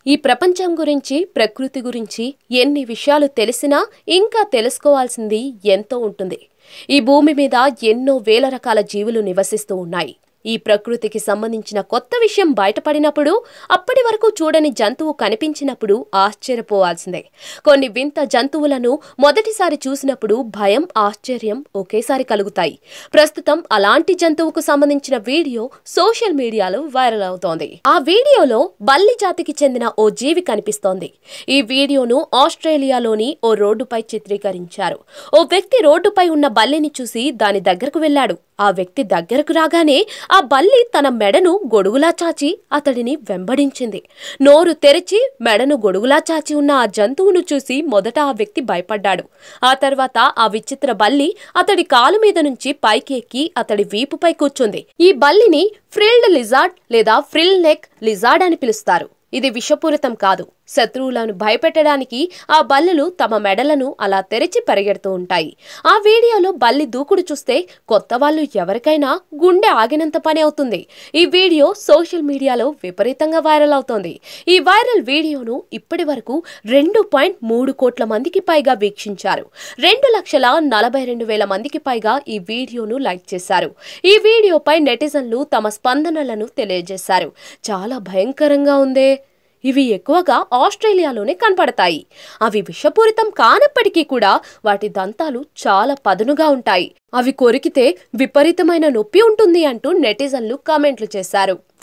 ఈ ప్రపంచం గురించి, ప్రకృతి గురించి ఎన్ని విషయాలు తెలిసినా ఇంకా తెలుసుకోవాల్సింది ఎంతో ఉంటుంది. ఈ భూమి మీద ఎన్నో వేల రకాల జీవులు నివసిస్తూ ఉన్నాయి. ఈ ప్రకృతికి సంబంధించిన కొత్త విషయం బయటపడినప్పుడు, అప్పటి వరకు చూడని జంతువు కనిపించినప్పుడు ఆశ్చర్యపోవాల్సిందే. కొన్ని వింత జంతువులను మొదటిసారి చూసినప్పుడు భయం, ఆశ్చర్యం ఒకేసారి కలుగుతాయి. ప్రస్తుతం అలాంటి జంతువుకు సంబంధించిన వీడియో సోషల్ మీడియాలో వైరల్ అవుతోంది. ఆ వీడియోలో బల్లి జాతికి చెందిన ఓ జీవి కనిపిస్తోంది. ఈ వీడియోను ఆస్ట్రేలియాలోని ఓ రోడ్డుపై చిత్రీకరించారు. ఓ వ్యక్తి రోడ్డుపై ఉన్న బల్లిని చూసి దాని దగ్గరకు వెళ్లాడు. ఆ వ్యక్తి దగ్గరకు రాగానే ఆ బల్లి తన మెడను గొడుగులా చాచి అతడిని వెంబడించింది. నోరు తెరిచి మెడను గొడుగులా చాచి ఉన్న ఆ జంతువును చూసి మొదట ఆ వ్యక్తి భయపడ్డాడు. ఆ తర్వాత ఆ విచిత్ర బల్లి అతడి కాలు మీద నుంచి పైకి ఎక్కి అతడి వీపుపై కూర్చుంది. ఈ బల్లిని ఫ్రిల్డ్ లిజార్డ్ లేదా ఫ్రిల్ నెక్ లిజార్డ్ అని పిలుస్తారు. ఇది విషపూరితం కాదు. శత్రువులను భయపెట్టడానికి ఆ బల్లులు తమ మెడలను అలా తెరిచి పరిగెడుతూ ఉంటాయి. ఆ వీడియోలో బల్లి దూకుడు చూస్తే కొత్త వాళ్ళు ఎవరికైనా గుండె ఆగినంత పని అవుతుంది. ఈ వీడియో సోషల్ మీడియాలో విపరీతంగా వైరల్ అవుతోంది. ఈ వైరల్ వీడియోను ఇప్పటి వరకు 2.3 కోట్ల మందికి పైగా వీక్షించారు. 2,42,000 మందికి పైగా ఈ వీడియోను లైక్ చేశారు. ఈ వీడియోపై నెటిజన్లు తమ స్పందనలను తెలియజేశారు. చాలా భయంకరంగా ఉందే. ఇవి ఎక్కువగా ఆస్ట్రేలియాలోనే కనపడతాయి. అవి విషపూరితం కానప్పటికీ కూడా వాటి దంతాలు చాలా పదునుగా ఉంటాయి. అవి కొరికితే విపరీతమైన నొప్పి ఉంటుంది అంటూ నెటిజన్లు కామెంట్లు చేశారు.